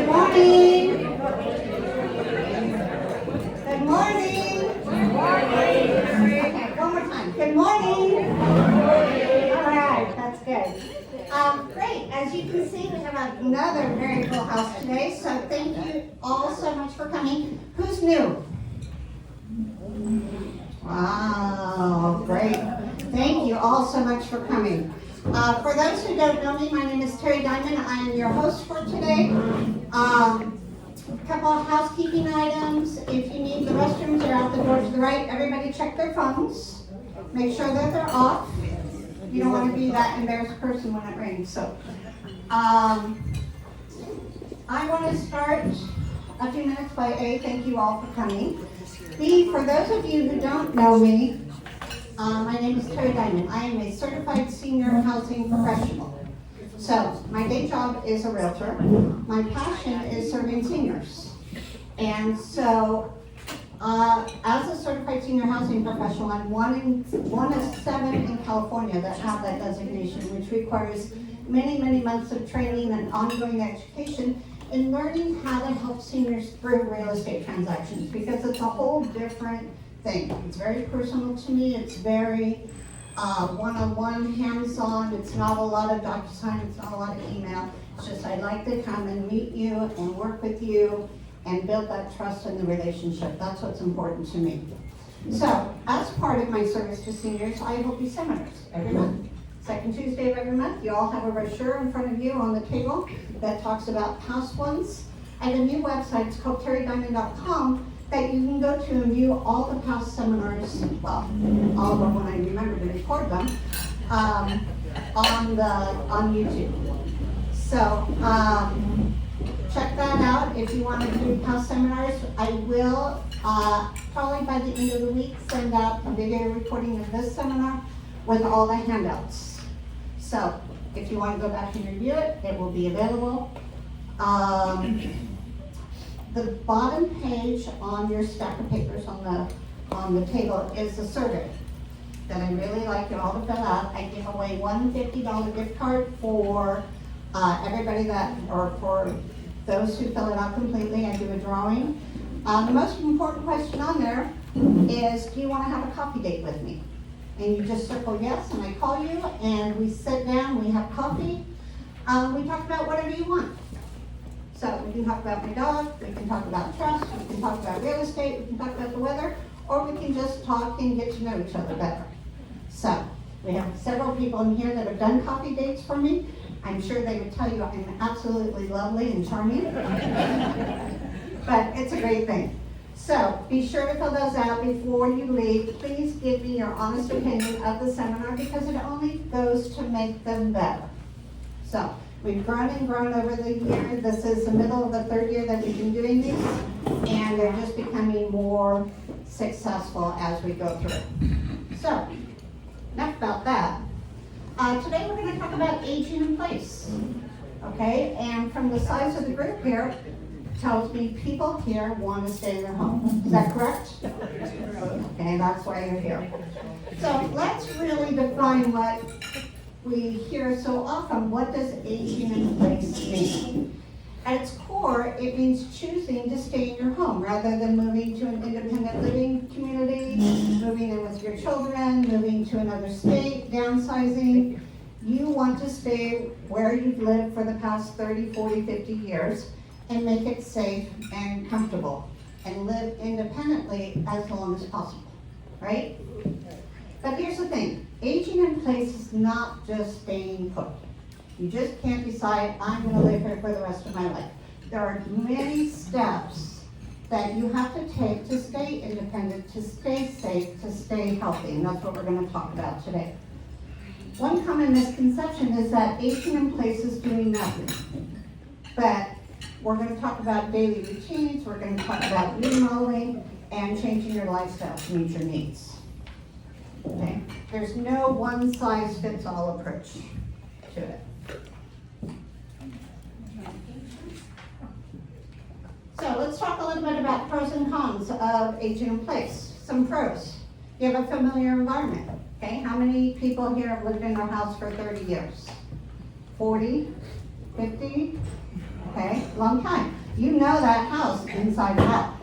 Good morning. Good morning. Good morning. Okay, one more time. Good morning. All right, that's good. Great. As you can see, we have another very full house today. So thank you all so much for coming. Who's new? Wow, great. Thank you all so much for coming. For those who don't know me, my name is Terry Diamond. I am your host for today. A couple of housekeeping items. If you need the restrooms, they're out the door to the right. Everybody check their phones. Make sure that they're off. You don't want to be that embarrassed person when it rains. So, I want to start a few minutes by A, thank you all for coming. B, for those of you who don't know me, my name is Terry Diamond. I am a certified senior housing professional. So my day job is a realtor. My passion is serving seniors. And so as a certified senior housing professional, I'm one of 7 in California that have that designation, which requires many, many months of training and ongoing education in learning how to help seniors through real estate transactions, because it's a whole different thing. It's very personal to me. It's very one-on-one, hands-on. It's not a lot of DocuSign. It's not a lot of email. It's just I'd like to come and meet you and work with you and build that trust in the relationship. That's what's important to me. So, as part of my service to seniors, I hold these seminars every month. Second Tuesday of every month, you all have a brochure in front of you on the table that talks about past ones. I have a new website, it's called terrydiamond.com, that you can go to and view all the past seminars, well, all of them when I remember to record them, on YouTube. So, check that out if you want to do past seminars. I will, probably by the end of the week, send out a video recording of this seminar with all the handouts. So, if you want to go back and review it, it will be available. The bottom page on your stack of papers on the table is a survey that I really like you all to fill out. I give away one $50 gift card for everybody or for those who fill it out completely. I do a drawing. The most important question on there is, do you want to have a coffee date with me? And you just circle yes, and I call you, and we sit down, we have coffee. We talk about whatever you want. So we can talk about my dog, we can talk about trust, we can talk about real estate, we can talk about the weather, or we can just talk and get to know each other better. So we have several people in here that have done coffee dates for me. I'm sure they would tell you I'm absolutely lovely and charming. But it's a great thing. So be sure to fill those out before you leave. Please give me your honest opinion of the seminar, because it only goes to make them better. So we've grown and grown over the year. This is the middle of the 3rd year that we've been doing these, and they're just becoming more successful as we go through. So enough about that. Today we're going to talk about aging in place. Okay, and from the size of the group here, tells me people here want to stay in their home. Is that correct? Okay, that's why you're here. So let's really define what we hear so often. What does aging in place mean? At its core, it means choosing to stay in your home rather than moving to an independent living community, moving in with your children, moving to another state, downsizing. You want to stay where you've lived for the past 30, 40, 50 years and make it safe and comfortable and live independently as long as possible, right? But here's the thing, aging in place is not just staying put. You just can't decide, I'm going to live here for the rest of my life. There are many steps that you have to take to stay independent, to stay safe, to stay healthy, and that's what we're going to talk about today. One common misconception is that aging in place is doing nothing. But we're going to talk about daily routines, we're going to talk about remodeling, and changing your lifestyle to meet your needs. Okay? There's no one-size-fits-all approach to it. So let's talk a little bit about pros and cons of aging in place. Some pros. You have a familiar environment. Okay, how many people here have lived in their house for 30 years? 40? 50? Okay, long time. You know that house inside out,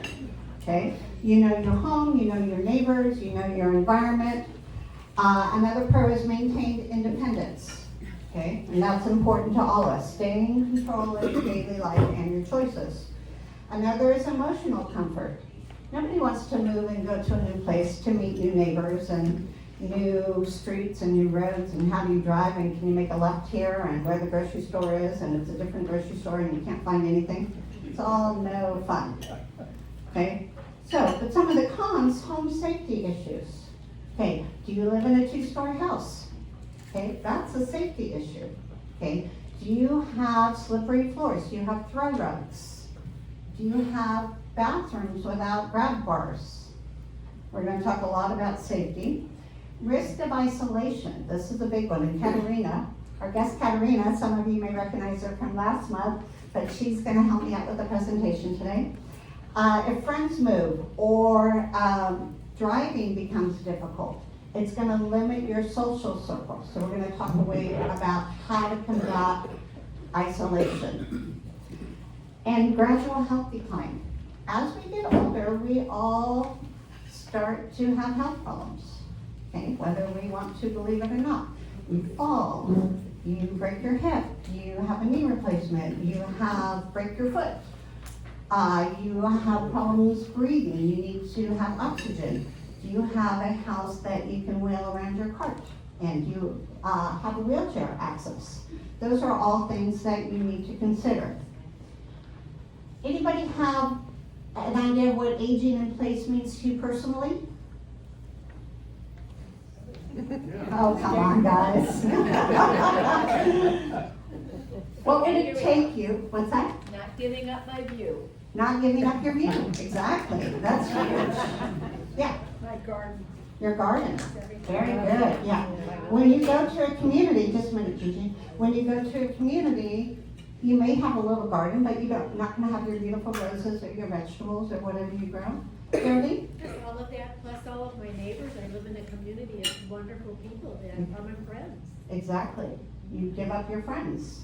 okay? You know your home, you know your neighbors, you know your environment. Another pro is maintained independence, okay? And that's important to all of us, staying in control of your daily life and your choices. Another is emotional comfort. Nobody wants to move and go to a new place to meet new neighbors and new streets and new roads and how do you drive and can you make a left here and where the grocery store is and it's a different grocery store and you can't find anything. It's all no fun, okay? So, but some of the cons, home safety issues. Okay, do you live in a 2-story house? Okay, that's a safety issue. Okay, do you have slippery floors? Do you have throw rugs? Do you have bathrooms without grab bars? We're going to talk a lot about safety. Risk of isolation. This is a big one. And Katerina, our guest Katerina, some of you may recognize her from last month, but she's going to help me out with the presentation today. If friends move or driving becomes difficult, it's going to limit your social circle. So we're going to talk about how to combat isolation. And gradual health decline. As we get older, we all start to have health problems, okay? Whether we want to believe it or not. You fall, you break your hip, you have a knee replacement, you break your foot. You have problems breathing, you need to have oxygen. Do you have a house that you can wheel around your cart? And you have a wheelchair access? Those are all things that you need to consider. Anybody have an idea of what aging in place means to you personally? Oh, come on, guys. What would it take you? What's that? Not giving up my view. Not giving up your view. Exactly. That's huge. Yeah. My garden. Your garden. Very good. Yeah. When you go to a community, just a minute, Gigi. When you go to a community, you may have a little garden, but you're not going to have your beautiful roses or your vegetables or whatever you grow. Really? All of that, plus all of my neighbors. I live in a community of wonderful people that are my friends. Exactly. You give up your friends.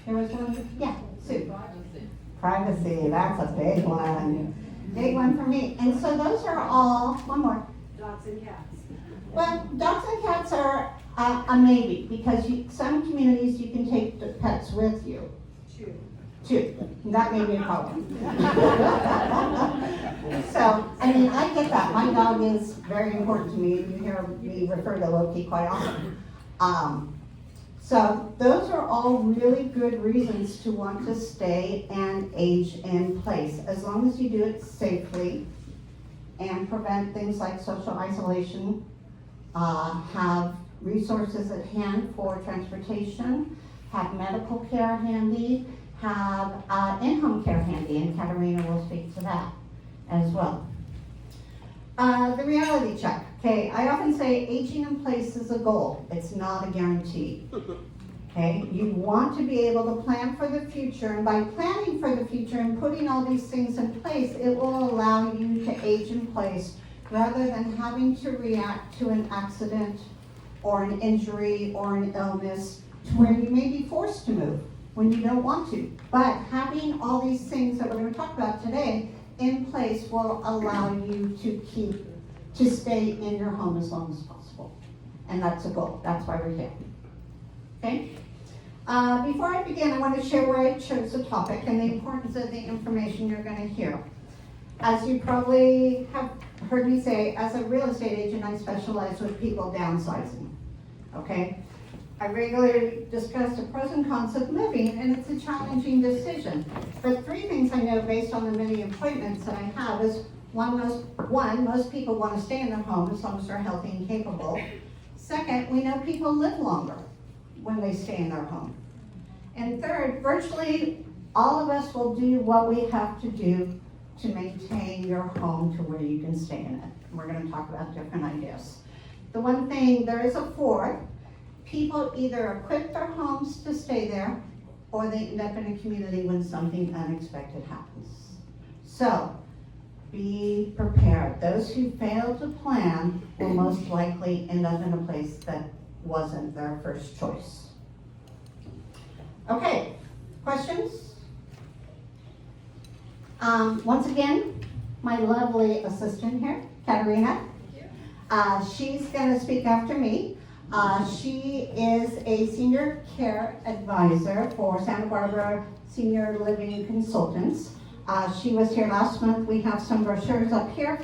There was one, yeah, Sue. Privacy, that's a big one. Big one for me. And so those are all, one more. Dogs and cats. Well, dogs and cats are a maybe, because some communities you can take the pets with you. Two. That may be a problem. So, I mean, I get that. My dog is very important to me. You hear me refer to Loki quite often. So those are all really good reasons to want to stay and age in place, as long as you do it safely and prevent things like social isolation, have resources at hand for transportation, have medical care handy, have in-home care handy, and Katerina will speak to that as well. The reality check. Okay, I often say aging in place is a goal. It's not a guarantee. Okay, you want to be able to plan for the future, and by planning for the future and putting all these things in place, it will allow you to age in place rather than having to react to an accident or an injury or an illness to where you may be forced to move when you don't want to. But having all these things that we're going to talk about today in place will allow you to stay in your home as long as possible. And that's a goal. That's why we're here. Okay? Before I begin, I want to share why I chose the topic and the importance of the information you're going to hear. As you probably have heard me say, as a real estate agent, I specialize with people downsizing. Okay? I regularly discuss the pros and cons of moving, and it's a challenging decision. But 3 things I know based on the many appointments that I have is, most people want to stay in their home as long as they're healthy and capable. Second, we know people live longer when they stay in their home. And third, virtually all of us will do what we have to do to maintain your home to where you can stay in it. We're going to talk about different ideas. The one thing, there is a fourth. People either equip their homes to stay there, or they end up in a community when something unexpected happens. So, be prepared. Those who fail to plan will most likely end up in a place that wasn't their first choice. Okay, questions? Once again, my lovely assistant here, Katerina. She's gonna speak after me. She is a senior care advisor for Santa Barbara Senior Living Consultants. She was here last month. We have some brochures up here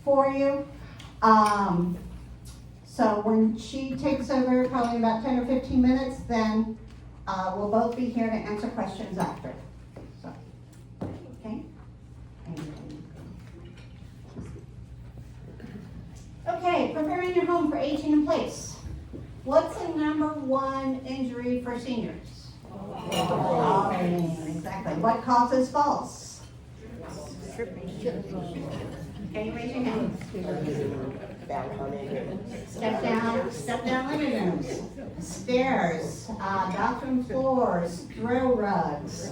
for you. So when she takes over, probably about 10 or 15 minutes, then we'll both be here to answer questions after. So, okay? Okay, preparing your home for aging in place. What's the number one injury for seniors? Falling. Exactly. What causes falls? Can you raise your hand? Step down living rooms, stairs, bathroom floors, throw rugs.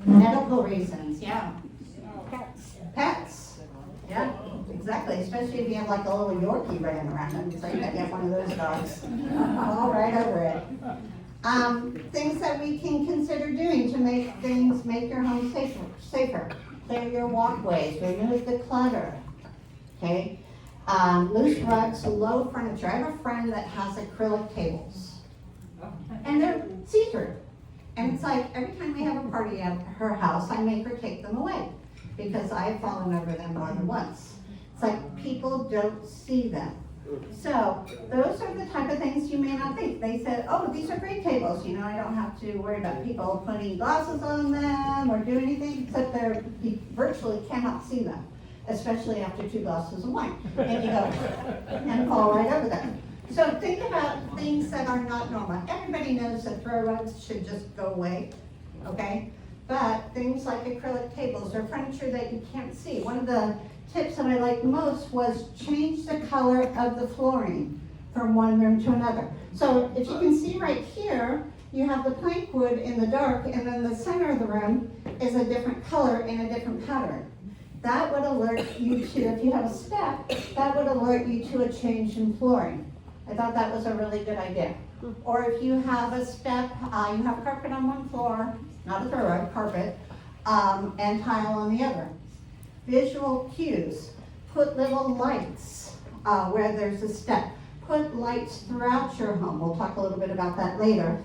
Medical reasons, yeah. Pets, yeah, exactly, especially if you have like a little Yorkie running around, so you gotta get one of those dogs. All right over it. Things that we can consider doing to make your home safer. Clear your walkways, remove the clutter, okay? Loose rugs, low furniture. I have a friend that has acrylic tables, and they're see-through. And it's like, every time we have a party at her house, I make her take them away, because I've fallen over them more than once. It's like, people don't see them. So, those are the type of things you may not think. They said, oh, these are great tables, you know, I don't have to worry about people putting glasses on them or do anything, except you virtually cannot see them, especially after 2 glasses of wine. And you go, and fall right over them. So think about things that are not normal. Everybody knows that throw rugs should just go away, okay? But things like acrylic tables or furniture that you can't see. One of the tips that I liked most was change the color of the flooring from one room to another. So if you can see right here, you have the plank wood in the dark, and then the center of the room is a different color in a different pattern. That would alert you to, if you have a step, that would alert you to a change in flooring. I thought that was a really good idea. Or if you have a step, you have carpet on one floor, not a throw rug, carpet, and tile on the other. Visual cues. Put little lights where there's a step. Put lights throughout your home. We'll talk a little bit about that later.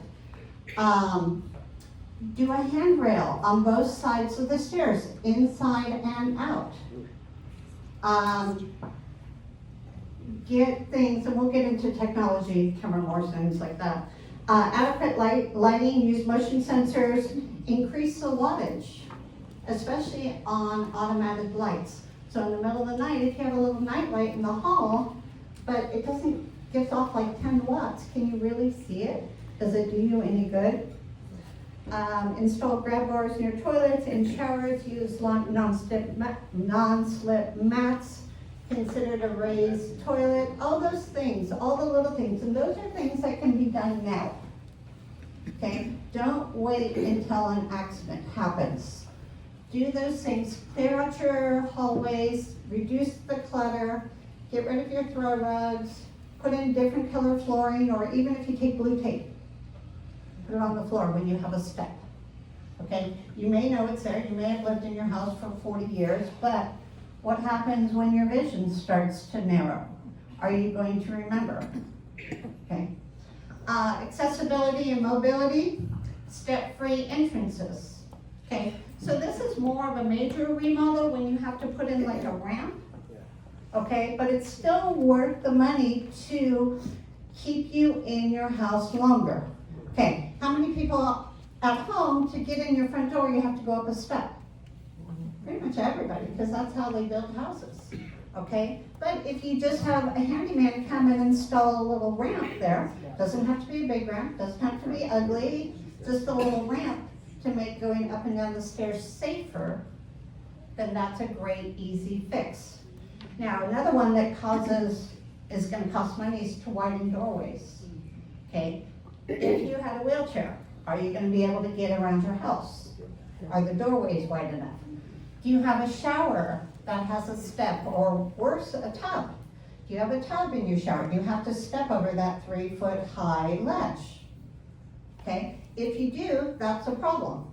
Do a handrail on both sides of the stairs, inside and out. Get things, and we'll get into technology, camera more things like that. Adequate lighting, use motion sensors, increase the wattage, especially on automatic lights. So in the middle of the night, if you have a little night light in the hall, but it gives off like 10 watts, can you really see it? Does it do you any good? Install grab bars near toilets and showers, use non-slip mats, consider a raised toilet, all those things, all the little things, and those are things that can be done now. Okay, don't wait until an accident happens. Do those things, clear out your hallways, reduce the clutter, get rid of your throw rugs, put in different color flooring, or even if you take blue tape, put it on the floor when you have a step. Okay, you may know it's there, you may have lived in your house for 40 years, but what happens when your vision starts to narrow? Are you going to remember? Okay. Accessibility and mobility, step-free entrances. Okay, so this is more of a major remodel when you have to put in like a ramp. Okay, but it's still worth the money to keep you in your house longer. Okay, how many people at home, to get in your front door, you have to go up a step? Pretty much everybody, because that's how they build houses, okay? But if you just have a handyman come and install a little ramp there, doesn't have to be a big ramp, doesn't have to be ugly, just a little ramp to make going up and down the stairs safer, then that's a great, easy fix. Now, another one that is gonna cost money is to widen doorways, okay? If you had a wheelchair, are you gonna be able to get around your house? Are the doorways wide enough? Do you have a shower that has a step, or worse, a tub? Do you have a tub in your shower? Do you have to step over that 3-foot high ledge? Okay, if you do, that's a problem.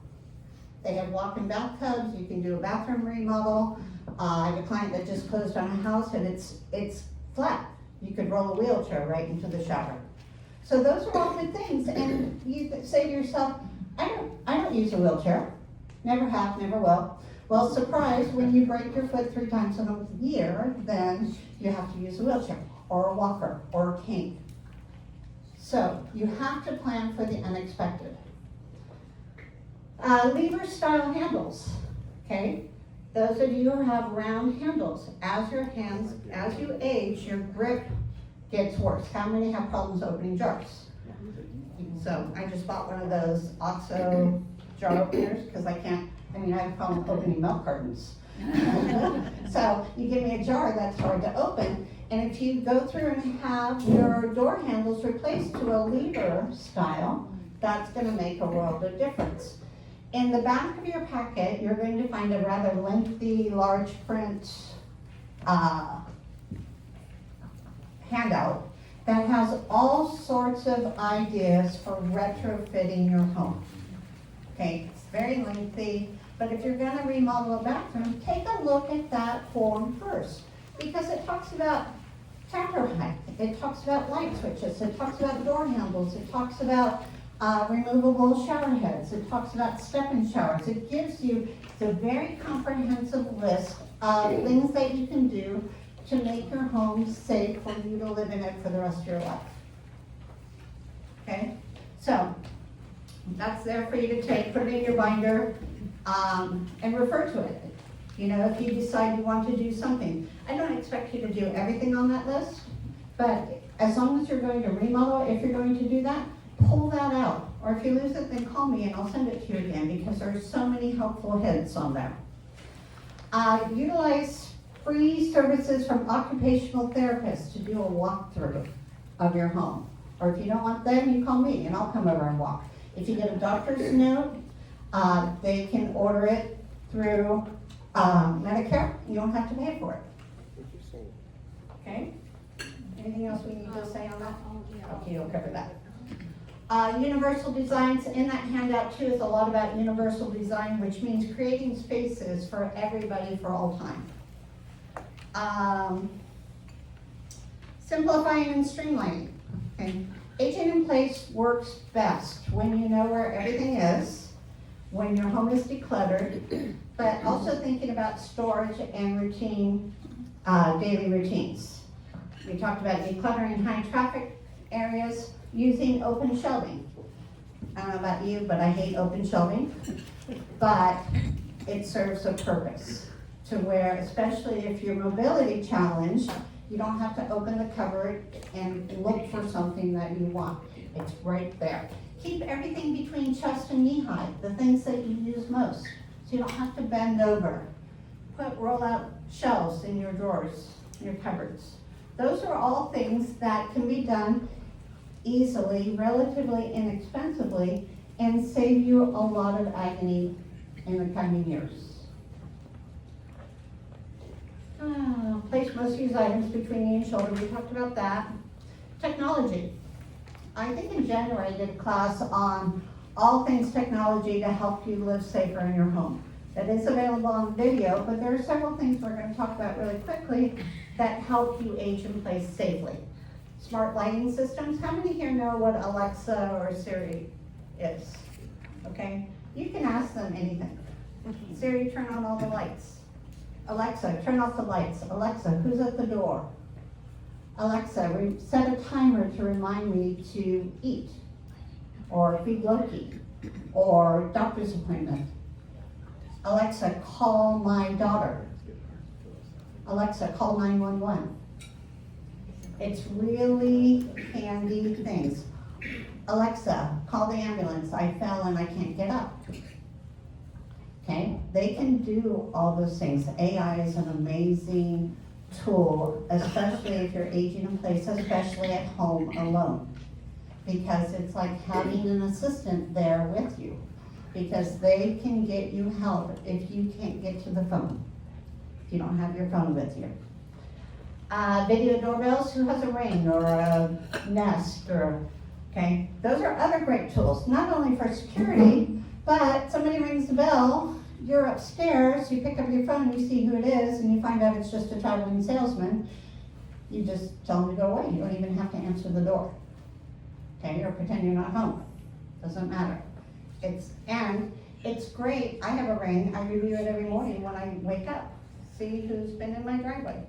They have walk-in bathtubs, you can do a bathroom remodel. I have a client that just closed on a house and it's flat. You could roll a wheelchair right into the shower. So those are all good things, and you could say to yourself, I don't use a wheelchair. Never have, never will. Well, surprise, when you break your foot 3 times in a year, then you have to use a wheelchair, or a walker, or a cane. So you have to plan for the unexpected. Lever style handles, okay? Those of you who have round handles, as you age, your grip gets worse. How many have problems opening jars? So I just bought one of those OXO jar openers because I have a problem opening milk cartons. So you give me a jar that's hard to open, and if you go through and have your door handles replaced to a lever style, that's going to make a world of difference. In the back of your packet, you're going to find a rather lengthy, large print handout that has all sorts of ideas for retrofitting your home. Okay, it's very lengthy, but if you're going to remodel a bathroom, take a look at that form first, because it talks about counter height, it talks about light switches, it talks about door handles, it talks about removable shower heads, it talks about step-in showers. It gives you a very comprehensive list of things that you can do to make your home safe for you to live in it for the rest of your life. Okay, so that's there for you to take, put it in your binder, and refer to it. You know, if you decide you want to do something. I don't expect you to do everything on that list, but as long as you're going to remodel, if you're going to do that, pull that out. Or if you lose it, then call me and I'll send it to you again, because there's so many helpful hints on there. Utilize free services from occupational therapists to do a walkthrough of your home. Or if you don't want them, you call me and I'll come over and walk. If you get a doctor's note, they can order it through Medicare. You don't have to pay for it. Okay? Anything else we need to say on that? Okay, you'll cover that. Universal designs, in that handout too is a lot about universal design, which means creating spaces for everybody for all time. Simplifying and streamlining. Okay. Aging in place works best when you know where everything is, when your home is decluttered, but also thinking about storage and routine, daily routines. We talked about decluttering high traffic areas, using open shelving. I don't know about you, but I hate open shelving, but it serves a purpose to where, especially if you're mobility challenged, you don't have to open the cupboard and look for something that you want. It's right there. Keep everything between chest and knee height, the things that you use most, so you don't have to bend over. Roll out shelves in your drawers, your cupboards. Those are all things that can be done easily, relatively inexpensively, and save you a lot of agony in the coming years. Place most used items between knee and shoulder, we talked about that. Technology. I think in January I did a class on all things technology to help you live safer in your home. That is available on video, but there are several things we're going to talk about really quickly that help you age in place safely. Smart lighting systems. How many here know what Alexa or Siri is? Okay, you can ask them anything. Siri, turn on all the lights. Alexa, turn off the lights. Alexa, who's at the door? Alexa, set a timer to remind me to eat, or feed Loki, or doctor's appointment. Alexa, call my daughter. Alexa, call 911. It's really handy things. Alexa, call the ambulance. I fell and I can't get up. Okay, they can do all those things. AI is an amazing tool, especially if you're aging in place, especially at home alone. Because it's like having an assistant there with you. Because they can get you help if you can't get to the phone, if you don't have your phone with you. Video doorbells, who has a Ring or a Nest, or, okay? Those are other great tools, not only for security, But somebody rings the bell, you're upstairs, you pick up your phone, you see who it is, and you find out it's just a traveling salesman. You just tell them to go away. You don't even have to answer the door. Okay, or pretend you're not home. Doesn't matter. It's great. I have a ring. I review it every morning when I wake up. See who's been in my driveway.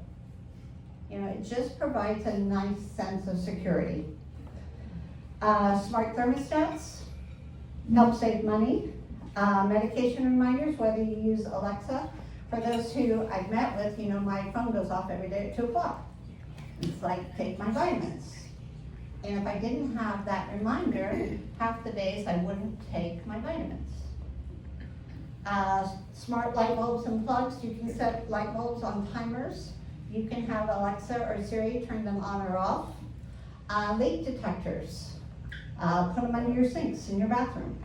You know, it just provides a nice sense of security. Smart thermostats help save money. Medication reminders, whether you use Alexa. For those who I've met with, you know, my phone goes off every day at 2 o'clock. It's like, take my vitamins. And if I didn't have that reminder, half the days I wouldn't take my vitamins. Smart light bulbs and plugs, you can set light bulbs on timers. You can have Alexa or Siri turn them on or off. Leak detectors, put them under your sinks in your bathroom.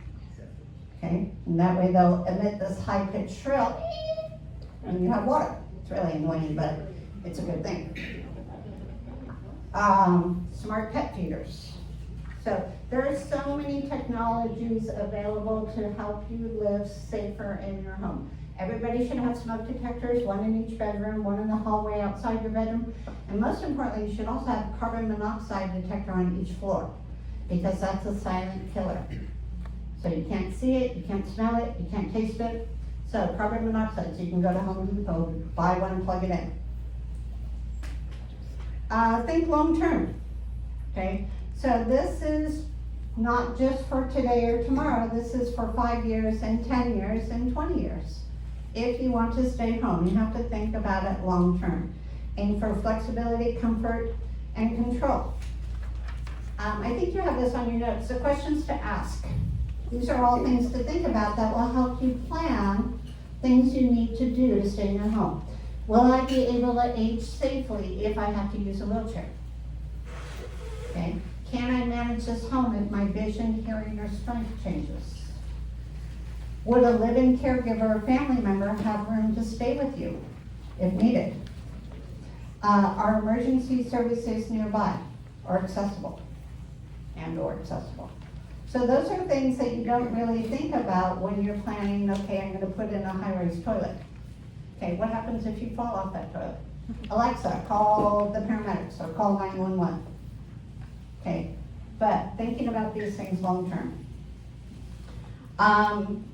Okay, and that way they'll emit this high-pitched shrill, and you have water. It's really annoying, but it's a good thing. Smart pet feeders. So there are so many technologies available to help you live safer in your home. Everybody should have smoke detectors, one in each bedroom, one in the hallway outside your bedroom. And most importantly, you should also have a carbon monoxide detector on each floor, because that's a silent killer. So you can't see it, you can't smell it, you can't taste it. So carbon monoxide, so you can go to Home Depot, buy one and plug it in. Think long term, okay? So this is not just for today or tomorrow, this is for 5 years and 10 years and 20 years. If you want to stay home, you have to think about it long term. Aim for flexibility, comfort, and control. I think you have this on your notes, the questions to ask. These are all things to think about that will help you plan things you need to do to stay in your home. Will I be able to age safely if I have to use a wheelchair? Okay. Can I manage this home if my vision, hearing, or strength changes? Would a live-in caregiver or family member have room to stay with you if needed? Are emergency services nearby or accessible? And/or accessible. So those are things that you don't really think about when you're planning, okay, I'm gonna put in a high-rise toilet. Okay, what happens if you fall off that toilet? Alexa, call the paramedics or call 911. Okay, but thinking about these things long term.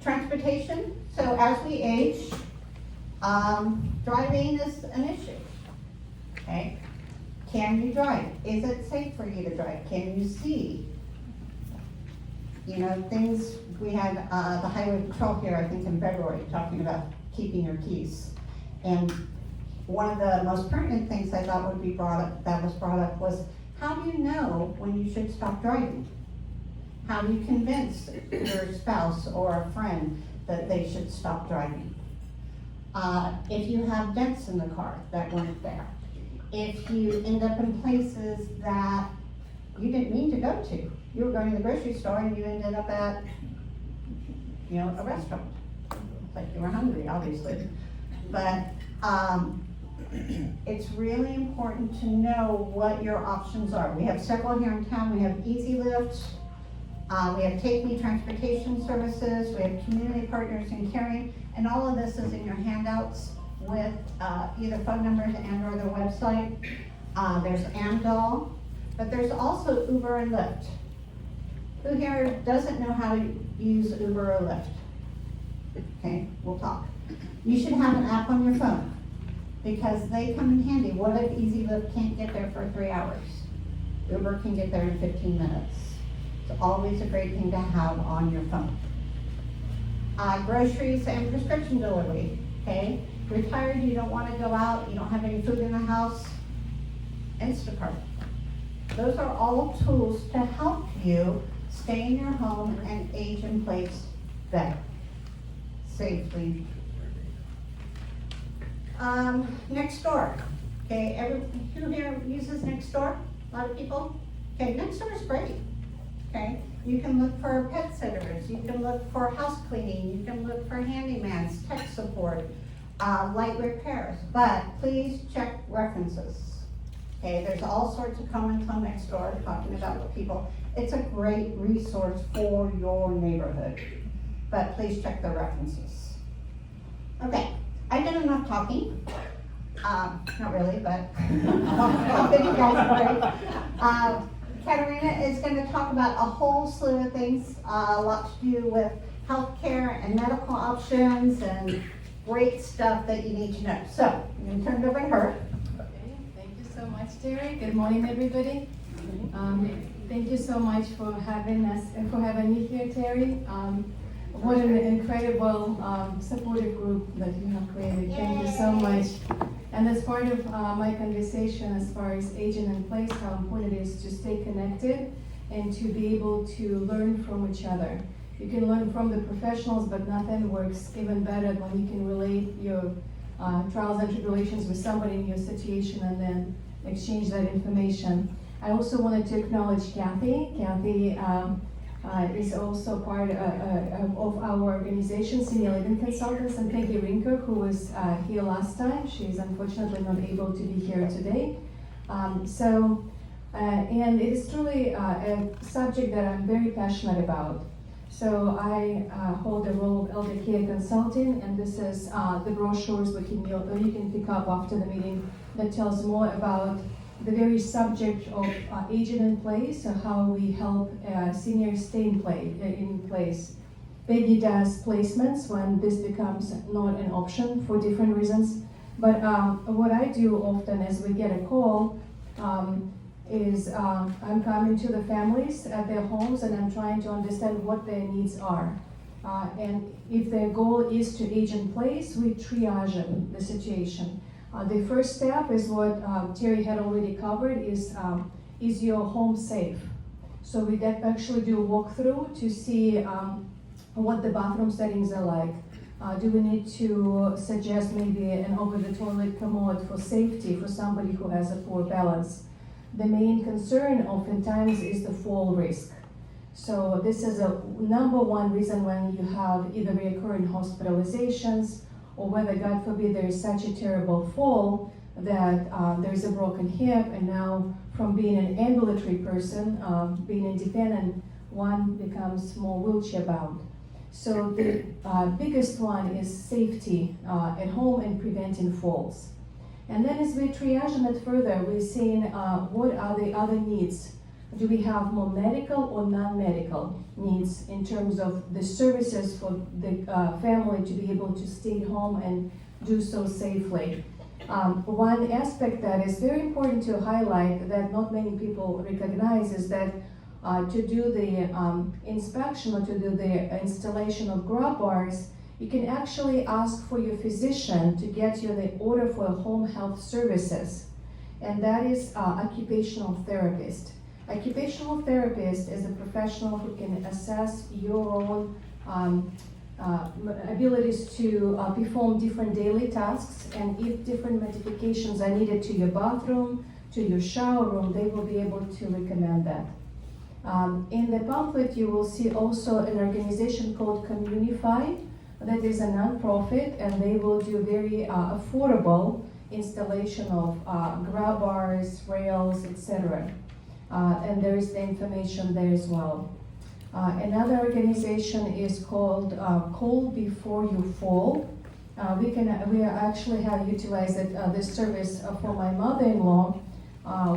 Transportation, so as we age, driving is an issue, okay? Can you drive? Is it safe for you to drive? Can you see? You know, things, we had the highway patrol here, I think in February, talking about keeping your keys. And one of the most pertinent things I thought would be brought up was, how do you know when you should stop driving? How do you convince your spouse or a friend that they should stop driving? If you have dents in the car that weren't there. If you end up in places that you didn't mean to go to. You were going to the grocery store and you ended up at, you know, a restaurant. Like you were hungry, obviously. But it's really important to know what your options are. We have several here in town. We have Easy Lift. We have Take Me Transportation Services. We have Community Partners in Caring. And all of this is in your handouts with either phone numbers and or their website. There's Amdol. But there's also Uber and Lyft. Who here doesn't know how to use Uber or Lyft? Okay, we'll talk. You should have an app on your phone because they come in handy. What if Easy Lyft can't get there for 3 hours? Uber can get there in 15 minutes. It's always a great thing to have on your phone. Groceries and prescription delivery, okay? Retired, you don't want to go out, you don't have any food in the house, Instacart. Those are all tools to help you stay in your home and age in place better, safely. Nextdoor, okay, who here uses Nextdoor? A lot of people? Okay, Nextdoor is great, okay? You can look for pet sitters, you can look for house cleaning, you can look for handymans, tech support, light repairs, but please check references. Okay, there's all sorts of comments on Nextdoor talking about people. It's a great resource for your neighborhood. but please check the references. Okay, I did enough talking. Not really, but I'll give you guys a break. Katerina is going to talk about a whole slew of things, a lot to do with healthcare and medical options and great stuff that you need to know. So I'm going to turn it over to her. Okay, thank you so much, Terry. Good morning, everybody. Thank you so much for having us and for having me here, Terry. What an incredible supportive group that you have created. Thank you so much. And as part of my conversation as far as aging in place, how important it is to stay connected and to be able to learn from each other. You can learn from the professionals, but nothing works even better when you can relate your trials and tribulations with somebody in your situation and then exchange that information. I also wanted to acknowledge Kathy. Kathy is also part of our organization, Senior Living Consultants, and Peggy Rinker, who was here last time. She's unfortunately not able to be here today. And it is truly a subject that I'm very passionate about. So I hold the role of elder care consultant, and this is the brochures you can pick up after the meeting that tells more about the very subject of aging in place, or how we help seniors stay in place. Peggy does placements when this becomes not an option for different reasons. But what I do often is we get a call, I'm coming to the families at their homes and I'm trying to understand what their needs are. And if their goal is to age in place, we triage the situation. The first step is what Terry had already covered, is your home safe? So we actually do a walkthrough to see what the bathroom settings are like. Do we need to suggest maybe an over-the-toilet commode for safety for somebody who has a poor balance? The main concern oftentimes is the fall risk. So this is a number one reason when you have either recurring hospitalizations, or whether, God forbid, there is such a terrible fall that there's a broken hip, and now from being an ambulatory person, being independent, one becomes more wheelchair bound. So the biggest one is safety at home and preventing falls. And then as we triage it further, we're seeing what are the other needs. Do we have more medical or non-medical needs in terms of the services for the family to be able to stay home and do so safely? One aspect that is very important to highlight that not many people recognize is that to do the inspection or to do the installation of grab bars, you can actually ask for your physician to get you the order for home health services, and that is occupational therapist. Occupational therapist is a professional who can assess your own abilities to perform different daily tasks, and if different modifications are needed to your bathroom, to your shower room, they will be able to recommend that. In the pamphlet, you will see also an organization called Communify, that is a non-profit, and they will do very affordable installation of grab bars, rails, etc. And there is the information there as well. Another organization is called Call Before You Fall. We actually have utilized this service for my mother-in-law,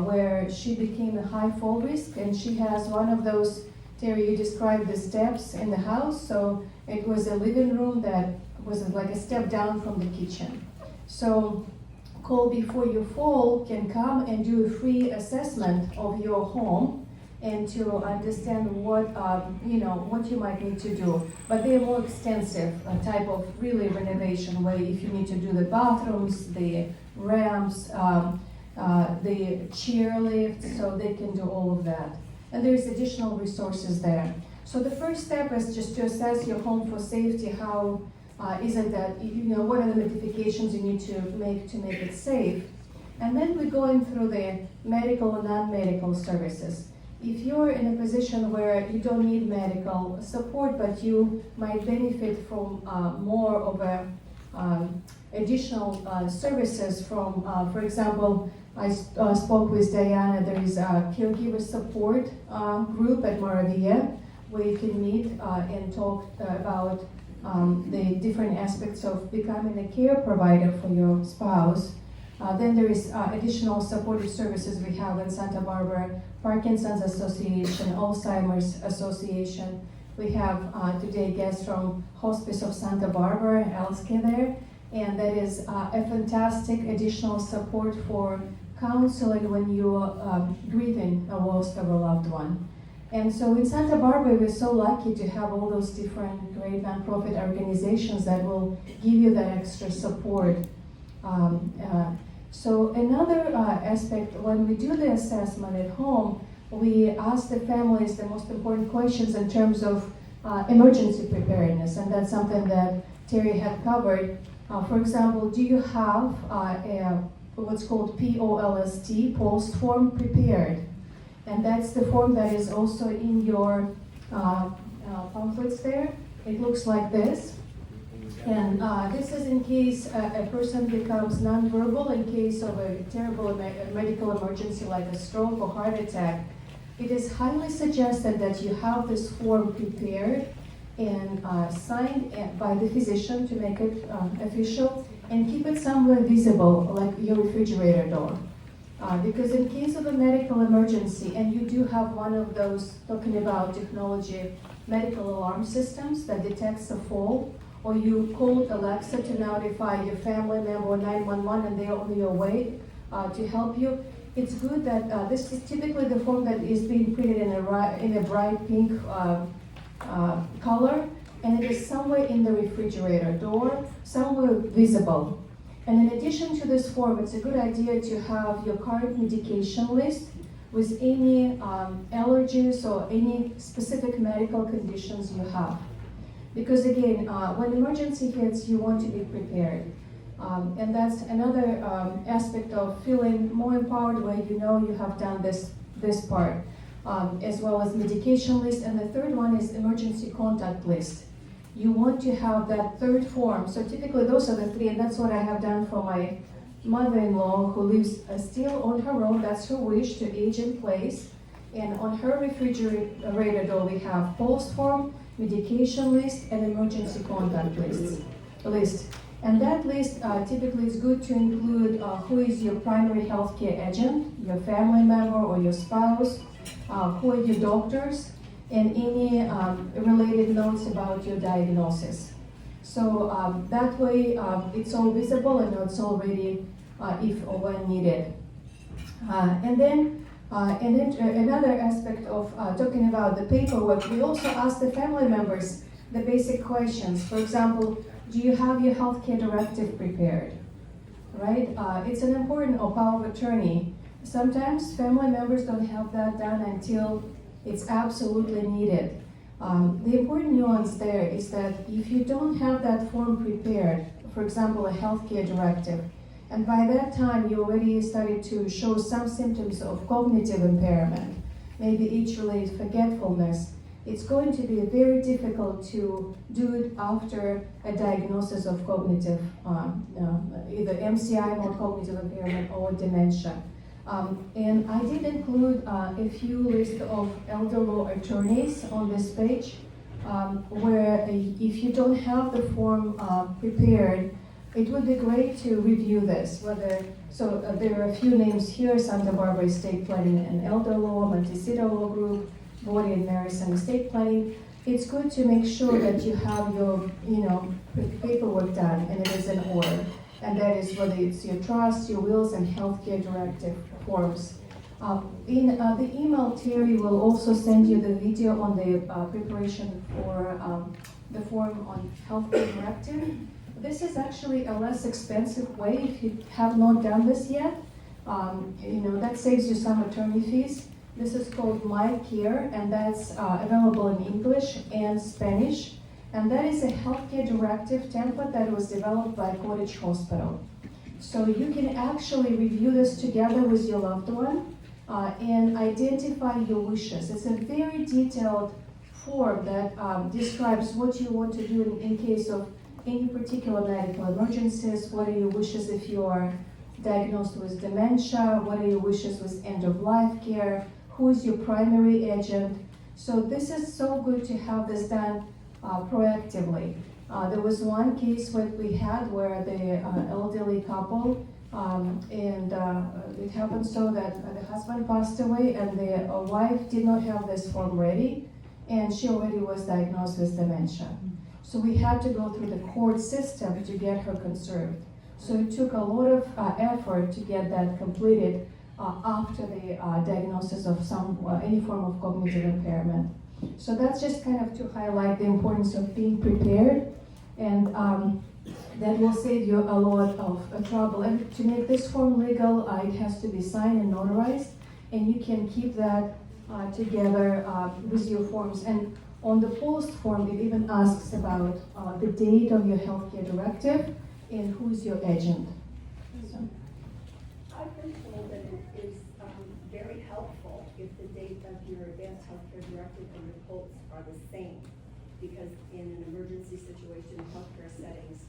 where she became a high fall risk, and she has one of those, Terry, you described the steps in the house, so it was a living room that was like a step down from the kitchen. So Call Before You Fall can come and do a free assessment of your home and to understand what you might need to do. But they are more extensive type of really renovation, where if you need to do the bathrooms, the ramps, the chair lift, so they can do all of that. And there's additional resources there. So the first step is just to assess your home for safety. How is it that, what are the modifications you need to make it safe? And then we're going through the medical and non-medical services. If you're in a position where you don't need medical support, but you might benefit from more of a additional services from, for example, I spoke with Diana. There is a caregiver support group at Moravia, where you can meet and talk about the different aspects of becoming a care provider for your spouse. Then there is additional supportive services we have in Santa Barbara, Parkinson's Association, Alzheimer's Association. We have today guests from Hospice of Santa Barbara, Elske there, and that is a fantastic additional support for counseling when you're grieving a loss of a loved one. And so in Santa Barbara, we're so lucky to have all those different great nonprofit organizations that will give you that extra support. So another aspect, when we do the assessment at home, we ask the families the most important questions in terms of emergency preparedness, and that's something that Terry had covered. For example, do you have what's called POLST, post form prepared? And that's the form that is also in your pamphlets there. It looks like this. And this is in case a person becomes nonverbal in case of a terrible medical emergency like a stroke or heart attack. It is highly suggested that you have this form prepared and signed by the physician to make it official, and keep it somewhere visible, like your refrigerator door. Because in case of a medical emergency, and you do have one of those, talking about technology, medical alarm systems that detects a fall, or you call Alexa to notify your family member or 911 and they're on their way to help you, it's good that this is typically the form that is being printed in a bright pink color, and it is somewhere in the refrigerator door, somewhere visible. And in addition to this form, it's a good idea to have your current medication list with any allergies or any specific medical conditions you have. Because again, when emergency hits, you want to be prepared. And that's another aspect of feeling more empowered, where you know you have done this part, as well as medication list. And the third one is emergency contact list. You want to have that third form. So typically those are the three, and that's what I have done for my mother-in-law, who lives still on her own. That's her wish, to age in place. And on her refrigerator door, we have post form, medication list, and emergency contact list. And that list typically is good to include who is your primary healthcare agent, your family member or your spouse, who are your doctors, and any related notes about your diagnosis. So that way it's all visible and it's all ready if or when needed. And then another aspect of talking about the paperwork, we also ask the family members the basic questions. For example, do you have your healthcare directive prepared? Right? It's an important power of attorney. Sometimes family members don't have that done until it's absolutely needed. The important nuance there is that if you don't have that form prepared, for example, a healthcare directive, and by that time you already started to show some symptoms of cognitive impairment, maybe age-related forgetfulness, it's going to be very difficult to do it after a diagnosis of cognitive, either MCI or cognitive impairment or dementia. And I did include a few lists of elder law attorneys on this page, where if you don't have the form prepared, it would be great to review this. There are a few names here: Santa Barbara Estate Planning and Elder Law, Montecito Law Group, Body and Marison Estate Planning. It's good to make sure that you have your paperwork done and it is in order. And that is whether it's your trust, your wills, and healthcare directive forms. In the email, Terry will also send you the video on the preparation for the form on healthcare directive. This is actually a less expensive way if you have not done this yet. That saves you some attorney fees. This is called My Care, and that's available in English and Spanish. And that is a healthcare directive template that was developed by Cottage Hospital. So you can actually review this together with your loved one and identify your wishes. It's a very detailed form that describes what you want to do in case of any particular medical emergencies. What are your wishes if you are diagnosed with dementia? What are your wishes with end-of-life care? Who is your primary agent? So this is so good to have this done proactively. There was one case what we had where the elderly couple, and it happened so that the husband passed away and the wife did not have this form ready, and she already was diagnosed with dementia. So we had to go through the court system to get her conserved. So it took a lot of effort to get that completed after the diagnosis of any form of cognitive impairment. So that's just kind of to highlight the importance of being prepared, and that will save you a lot of trouble. And to make this form legal, it has to be signed and notarized, and you can keep that together with your forms. And on the post form, it even asks about the date of your healthcare directive and who is your agent. So. I've been told that it is very helpful if the date of your advanced healthcare directive and your posts are the same, because in an emergency situation in healthcare settings,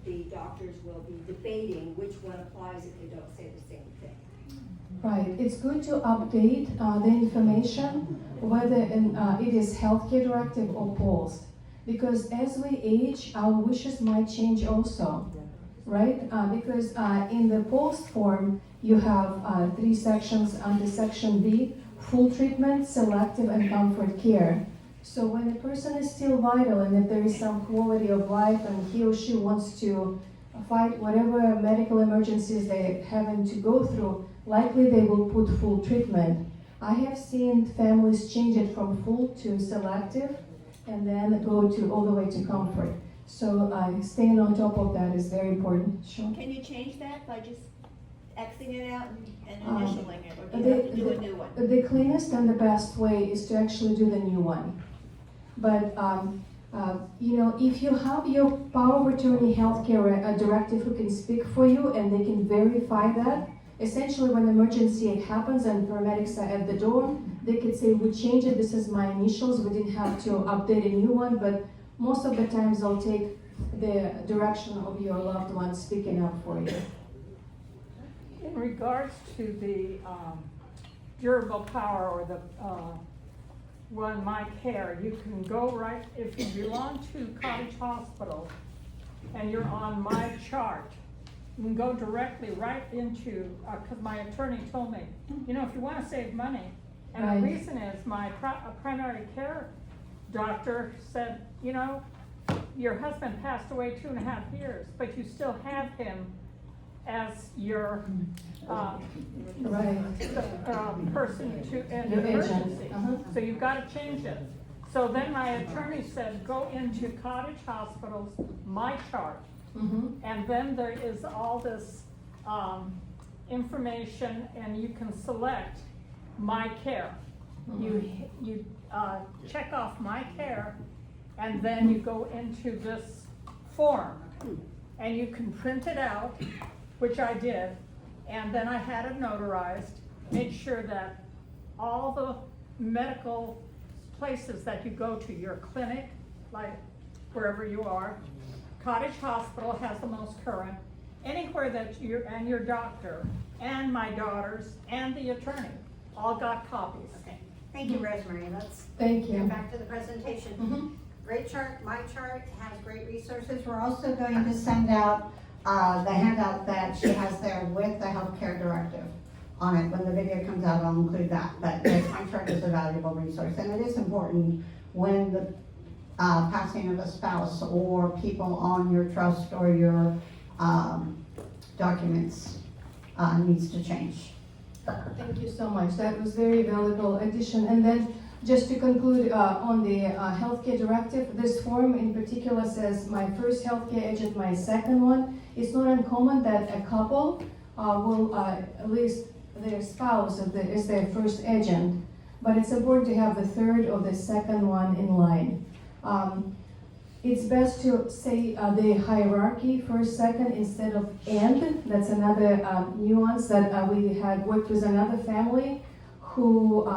the doctors will be debating which one applies if they don't say the same thing. Right, it's good to update the information, whether it is healthcare directive or post, because as we age, our wishes might change also, right? Because in the post form, you have 3 sections under section B: full treatment, selective, and comfort care. So when a person is still vital and if there is some quality of life and he or she wants to fight whatever medical emergencies they're having to go through, likely they will put full treatment. I have seen families change it from full to selective and then go to all the way to comfort. So staying on top of that is very important. Sure. Can you change that by just Xing it out and initialing it, or do you have to do a new one? The cleanest and the best way is to actually do the new one. But if you have your power of attorney healthcare directive who can speak for you and they can verify that, essentially when emergency happens and paramedics are at the door, they could say, we changed it, this is my initials, we didn't have to update a new one, but most of the times they'll take the direction of your loved one speaking up for you. In regards to the durable power or the one My Care, you can go right, if you belong to Cottage Hospital and you're on My Chart, you can go directly right into, because my attorney told me, if you want to save money, and Right. the reason is my primary care doctor said, your husband passed away 2.5 years, but you still have him as your Right. person to an Your agent. emergency. Uh-huh. So you've got to change it. So then my attorney said, go into Cottage Hospital's My Chart. Mm-hmm. And then there is all this information, and you can select My Care. You check off My Care, and then you go into this form, and you can print it out, which I did, and then I had it notarized, made sure that all the medical places that you go to, your clinic, like wherever you are, Cottage Hospital has the most current, anywhere that and your doctor, and my daughters, and the attorney, all got copies. Okay, thank you, Rosemary, let's Thank get you. back to the presentation. Mhm. Great chart, my chart has great resources. We're also going to send out the handout that she has there with the healthcare directive on it. When the video comes out, I'll include that. But yes, my chart is a valuable resource, and it is important when the passing of a spouse or people on your trust or your documents needs to change. Thank you so much. That was very valuable addition. And then just to conclude on the healthcare directive, this form in particular says my first healthcare agent, my second one. It's not uncommon that a couple will list their spouse as their first agent, but it's important to have the third or the second one in line. It's best to say the hierarchy first, second instead of and. That's another nuance that we had worked with another family who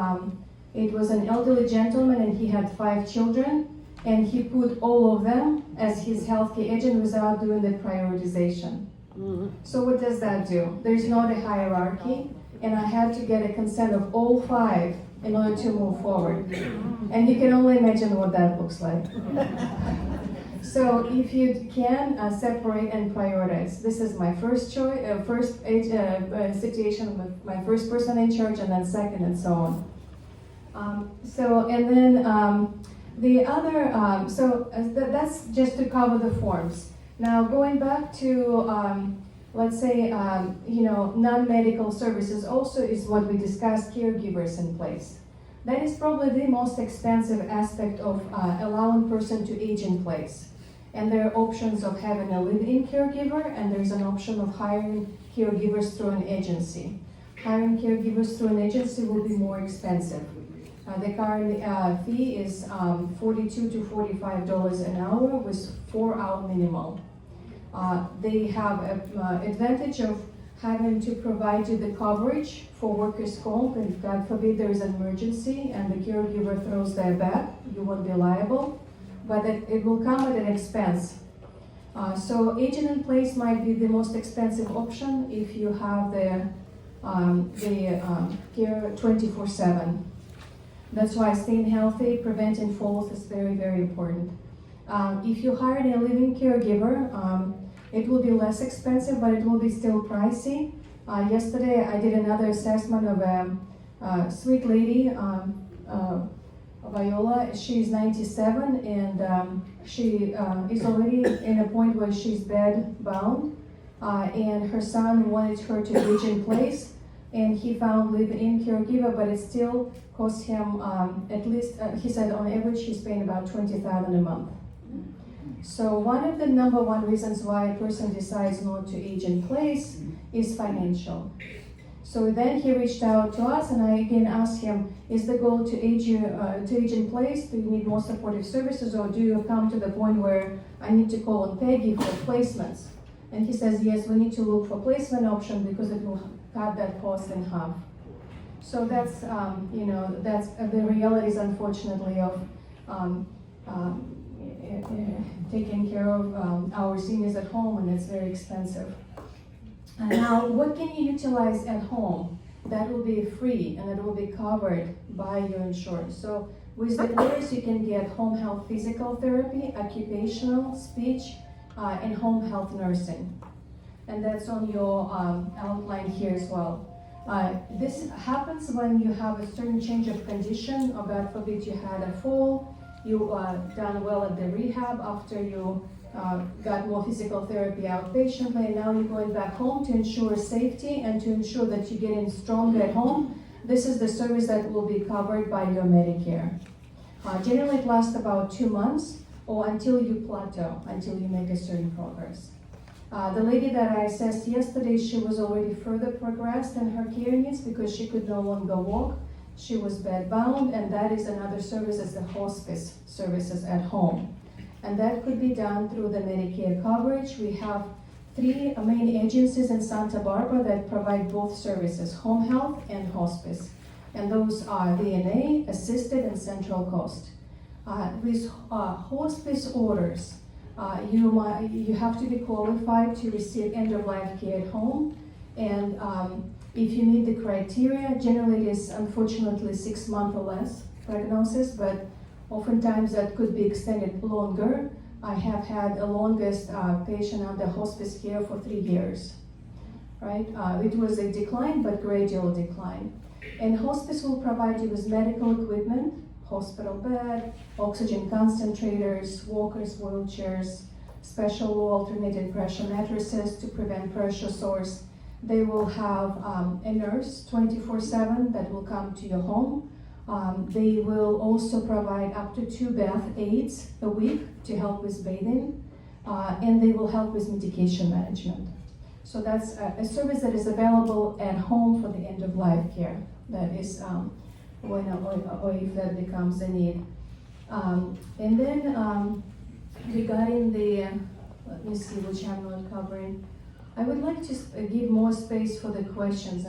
it was an elderly gentleman and he had 5 children, and he put all of them as his healthcare agent without doing the prioritization. So what does that do? There's not a hierarchy, and I had to get a consent of all 5 in order to move forward. And you can only imagine what that looks like. So if you can separate and prioritize, this is my first choice, situation with my first person in charge, and then second, and so on. The other, that's just to cover the forms. Now going back to, let's say, non-medical services also is what we discussed, caregivers in place. That is probably the most expensive aspect of allowing person to age in place. And there are options of having a live-in caregiver, and there's an option of hiring caregivers through an agency. Hiring caregivers through an agency will be more expensive. The current fee is $42 to $45 an hour with 4-hour minimal. They have an advantage of having to provide you the coverage for workers' comp, and God forbid there is an emergency and the caregiver throws their bag, you won't be liable, but it will come at an expense. So agent in place might be the most expensive option if you have the care 24/7. That's why staying healthy, preventing falls is very, very important. If you hire a living caregiver, it will be less expensive, but it will be still pricey. Yesterday, I did another assessment of a sweet lady, Viola. She's 97, and she is already in a point where she's bed bound, and her son wanted her to age in place, and he found live-in caregiver, but it still cost him at least, he said on average he's paying about $20,000 a month. So one of the number one reasons why a person decides not to age in place is financial. So then he reached out to us, and I again asked him, is the goal to age in place? Do you need more supportive services, or do you come to the point where I need to call on Peggy for placements? And he says, yes, we need to look for placement option because it will cut that cost in half. So that's, that's the realities, unfortunately, of taking care of our seniors at home, and it's very expensive. Now, what can you utilize at home that will be free and that will be covered by your insurance? So with the CARES, you can get home health physical therapy, occupational, speech, and home health nursing. And that's on your outline here as well. This happens when you have a certain change of condition, or God forbid you had a fall, you done well at the rehab after you got more physical therapy outpatiently, and now you're going back home to ensure safety and to ensure that you're getting stronger at home. This is the service that will be covered by your Medicare. Generally it lasts about 2 months, or until you plateau, until you make a certain progress. The lady that I assessed yesterday, she was already further progressed in her care needs because she could no longer walk. She was bed bound, and that is another service as the hospice services at home. And that could be done through the Medicare coverage. We have 3 main agencies in Santa Barbara that provide both services, home health and hospice. And those are DNA, assisted, and central cost. With hospice orders, you have to be qualified to receive end-of-life care at home. And if you meet the criteria, generally it is unfortunately 6 months or less prognosis, but oftentimes that could be extended longer. I have had the longest patient under hospice care for 3 years, right? It was a decline, but gradual decline. And hospice will provide you with medical equipment, hospital bed, oxygen concentrators, walkers, wheelchairs, special low alternating pressure mattresses to prevent pressure sores. They will have a nurse 24/7 that will come to your home. They will also provide up to 2 bath aids a week to help with bathing, and they will help with medication management. So that's a service that is available at home for the end-of-life care. That is when or if that becomes a need. And then regarding the, let me see which I'm not covering. I would like to give more space for the questions.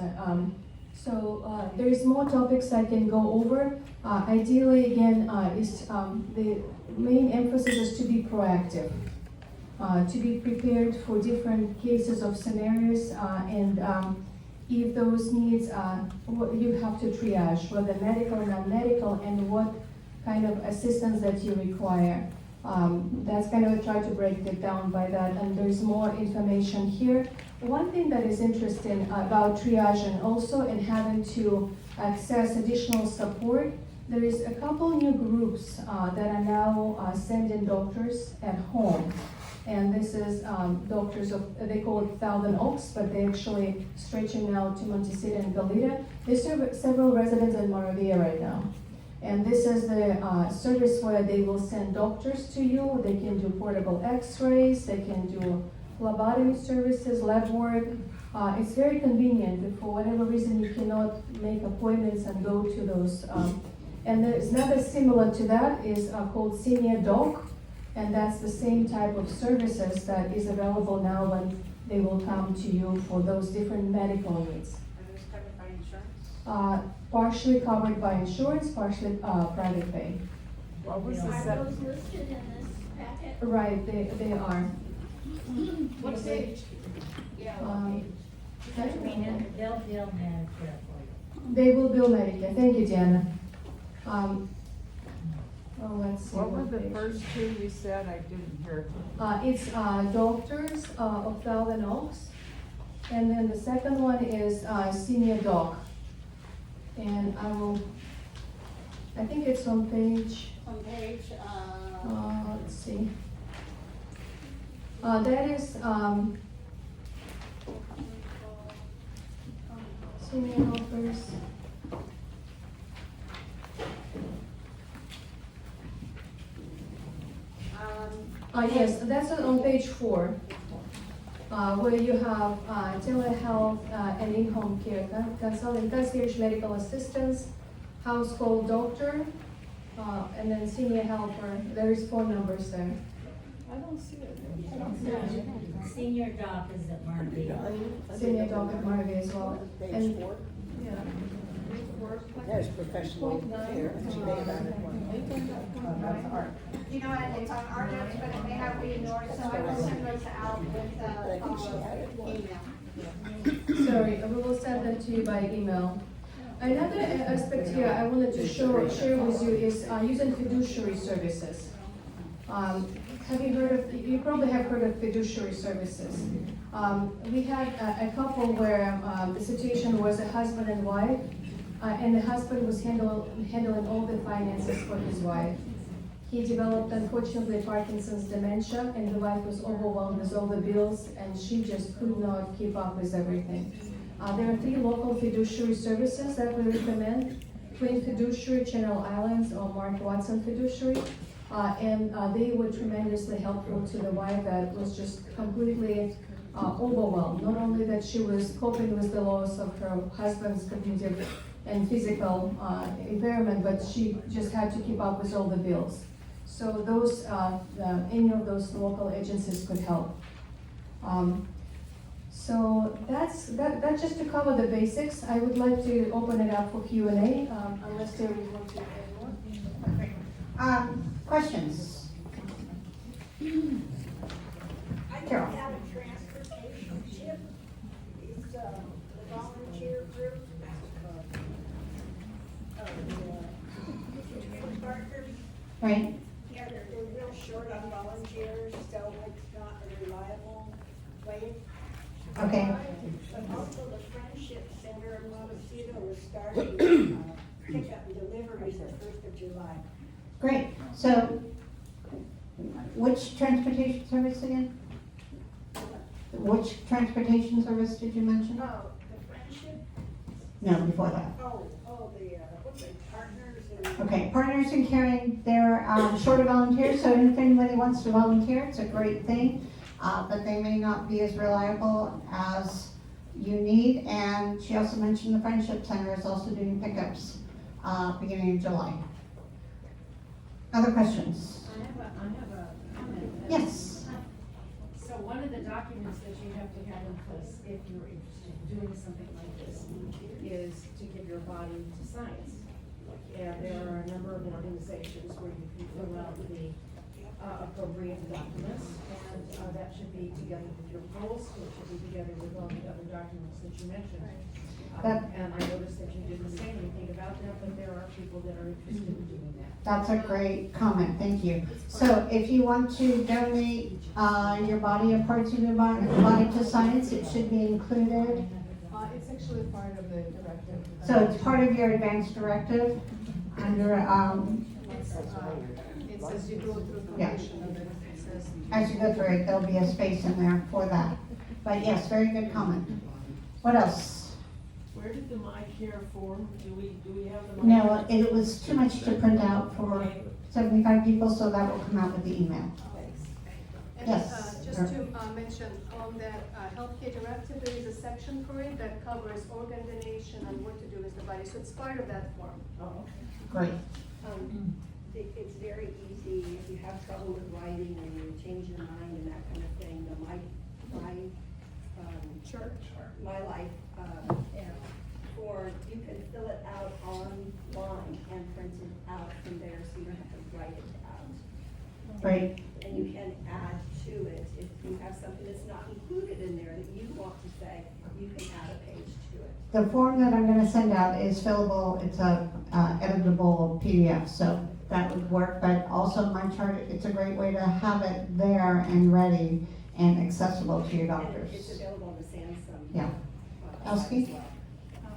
So there is more topics I can go over. Ideally, again, the main emphasis is to be proactive, to be prepared for different cases of scenarios, and if those needs are, what you have to triage, whether medical, non-medical, and what kind of assistance that you require. That's kind of, I try to break it down by that, and there's more information here. One thing that is interesting about triage and also in having to access additional support, there is a couple new groups that are now sending doctors at home. And this is doctors of, they call it Thousand Oaks, but they're actually stretching out to Montecito and Goleta. They serve several residents in Moravia right now. And this is the service where they will send doctors to you. They can do portable x-rays, they can do phlebotomy services, lab work. It's very convenient if for whatever reason you cannot make appointments and go to those. And there's another similar to that is called Senior Doc. And that's the same type of services that is available now when they will come to you for those different medical needs. Are those covered by insurance? Partially covered by insurance, partially private pay. What was the Are set? those listed in this packet? Right, they are. What's age? Yeah. They'll bill Medicare for you. They will bill Medicare. Thank you, Diana. Let's see. What were the page. first two you said? I didn't hear. It's doctors of Thousand Oaks. And then the second one is Senior Doc. And I think it's on page, On page, let's see. That is, senior offers. Yes, that's on page 4, where you have telehealth and in-home care, consulting, concierge medical assistance, household doctor, and then senior helper. There is 4 numbers there. I don't see it. senior doc is at Margate. Senior doc at Margate as well. Page And- 4, Yeah. there's professional care, it's made out of one. That's art. You know what, it's on our notes, but it may not be yours, so I will send those out with But I think she had it. email. Sorry, we will send them to you by email. Another aspect here I wanted to share with you is using fiduciary services. Have you heard of, you probably have heard of fiduciary services. We had a couple where the situation was a husband and wife, and the husband was handling all the finances for his wife. He developed, unfortunately, Parkinson's dementia, and the wife was overwhelmed with all the bills, and she just could not keep up with everything. There are 3 local fiduciary services that we recommend: Twin Fiduciary, Channel Islands, or Mark Watson Fiduciary. And they were tremendously helpful to the wife that was just completely overwhelmed. Not only that she was coping with the loss of her husband's cognitive and physical impairment, but she just had to keep up with all the bills. So those, any of those local agencies could help. So that's just to cover the basics. I would like to open it up for Q&A, unless there is one to add more. Questions? I Carol. don't have a transportation chip. Is the volunteer group, the partners, Right? yeah, they're real short on volunteers, so it's not a reliable way. Okay. But also the Friendship Center in Montecito is starting pickup and deliveries the 1st of July. Great. So, which transportation service again? Which transportation service did you mention? Oh, the Friendship, No, before that. the, what's it, Partners and. Okay, Partners in Caring, they're short of volunteers, so if anybody wants to volunteer, it's a great thing. But they may not be as reliable as you need. And she also mentioned the Friendship Center is also doing pickups beginning of July. Other questions? I have a comment. Yes. So one of the documents that you have to have in place if you're interested in doing something like this is to give your body to science. And there are a number of organizations where you can fill out the appropriate documents, and that should be together with your goals, it should be together with all the other documents that you mentioned. And I noticed that you didn't say anything about that, but there are people that are interested in doing that. That's a great comment, thank you. So if you want to donate your body or parts of your body to science, it should be included. It's actually part of the directive. So it's part of your advanced directive under, It's as you go through Yeah. completion of it, it says. as you go through it, there'll be a space in there for that. But yes, very good comment. What else? Where did the My Care form, do we have the? No, it was too much to print out for 75 people, so that will come out with the email. And Yes. just to mention, on that healthcare directive, there is a section for it that covers organ donation and what to do with the body, so it's part of that form. Oh, Great. It's very easy, if you have trouble with writing and you change your mind and that kind of thing, my life, or you can fill it out online and print it out from there, so you don't have to write it out. Great. And you can add to it, if you have something that's not included in there that you want to say, you can add a page to it. The form that I'm gonna send out is fillable, it's a editable PDF, so that would work, but also my chart, it's a great way to have it there and ready and accessible to your And it's doctors. available on the Samsung. Yeah. site Elski? as well.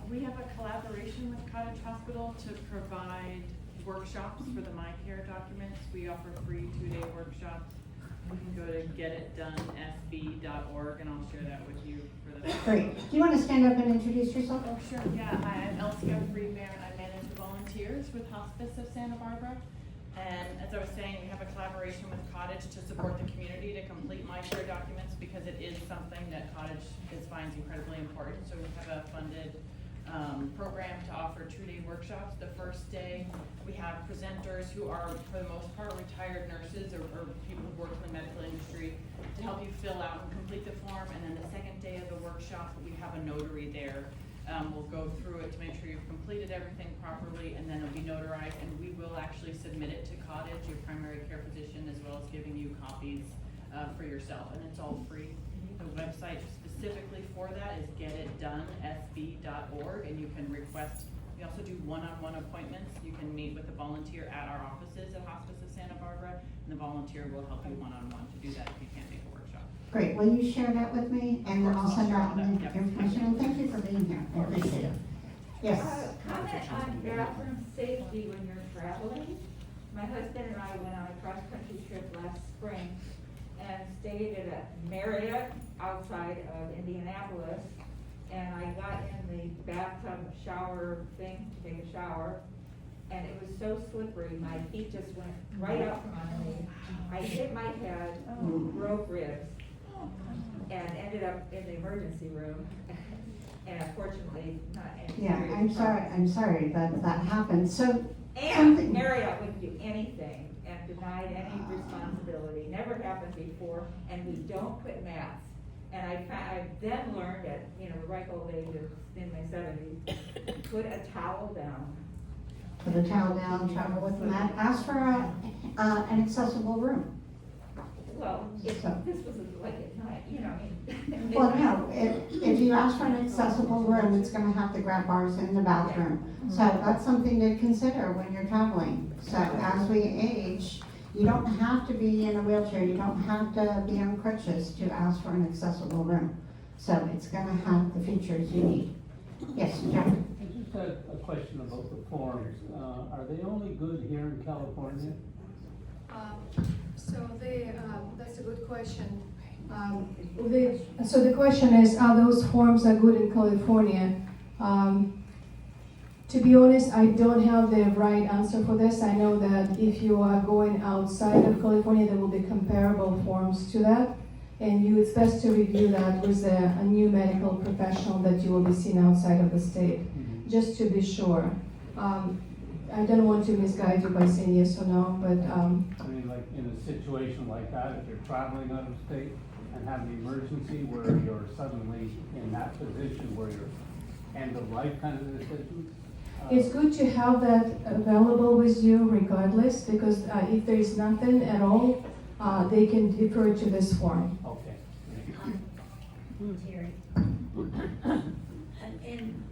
We have a collaboration with Cottage Hospital to provide workshops for the My Care documents. We offer free 2-day workshops. You can go to getitdonesb.org and I'll share that with you for the. Great. Do you wanna stand up and introduce yourself? Oh, sure, yeah. Hi, I'm Elska Freeman. I manage volunteers with Hospice of Santa Barbara. And as I was saying, we have a collaboration with Cottage to support the community to complete My Care documents because it is something that Cottage finds incredibly important. So we have a funded program to offer 2-day workshops. The first day, we have presenters who are, for the most part, retired nurses or people who've worked in the medical industry to help you fill out and complete the form. And then the second day of the workshop, we have a notary there. We'll go through it to make sure you've completed everything properly, and then it'll be notarized, and we will actually submit it to Cottage, your primary care physician, as well as giving you copies for yourself, and it's all free. The website specifically for that is getitdonesb.org, and you can request, we also do one-on-one appointments. You can meet with a volunteer at our offices at Hospice of Santa Barbara, and the volunteer will help you one-on-one to do that if you can't make a workshop. Great, will you share that with me, and then I'll send out the Yep. information, and thank you for being here, I appreciate it. Yes, Comment on bathroom safety when you're traveling. My husband and I went on a cross-country trip last spring and stayed at a Marriott outside of Indianapolis. And I got in the bathtub shower thing to take a shower, and it was so slippery, my feet just went right out from under me. I hit my head, broke ribs, and ended up in the emergency room. And unfortunately, not any yeah, serious I'm sorry that that happened, so. And something- Marriott wouldn't do anything and denied any responsibility, never happened before, and we don't put mats. And I then learned at, the ripe old age of, in my 70s, put a towel down. Put a towel down, travel with that, ask for an accessible room. Well, if So- this was like at night, Well, no, if you ask for an accessible room, it's gonna have the grab bars in the bathroom. So that's something to consider when you're traveling. So as we age, you don't have to be in a wheelchair, you don't have to be on crutches to ask for an accessible room. So it's gonna have the features you need. Yes, Jack? I just had a question about the forms. Are they only good here in California? That's a good question. So the question is, are those forms are good in California? To be honest, I don't have the right answer for this. I know that if you are going outside of California, there will be comparable forms to that. And it's best to review that with a new medical professional that you will be seeing outside of the state, just to be sure. I don't want to misguide you by saying yes or no, but I mean, like in a situation like that, if you're traveling out of state and have an emergency where you're suddenly in that position where you're end of life kind of decision? It's good to have that available with you regardless, because if there is nothing at all, they can defer to this form. Okay. Terry. And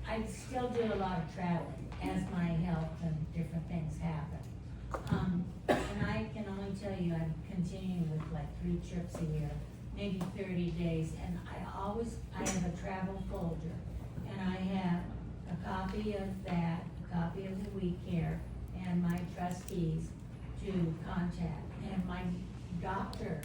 I still do a lot of traveling as my health and different things happen. And I can only tell you, I'm continuing with like 3 trips a year, maybe 30 days, and I have a travel folder, and I have a copy of that, a copy of the We Care, and my trustees to contact, and my doctor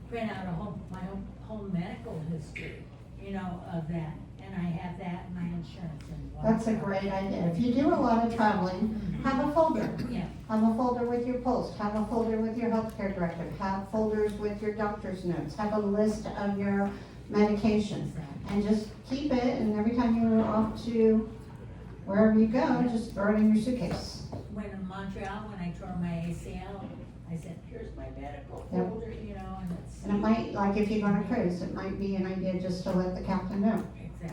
print out my whole medical history, of that, and I have that in my insurance and. That's a great idea. If you do a lot of traveling, have a folder. Yeah. Have a folder with your post, have a folder with your healthcare directive, have folders with your doctor's notes, have a list of your medications. And just keep it, and every time you're off to wherever you go, just throw it in your suitcase. When in Montreal, when I tore my ACL, I said, here's my medical Yep. folder, and it's. And it might, like if you go on a cruise, it might be an idea just to let the captain know,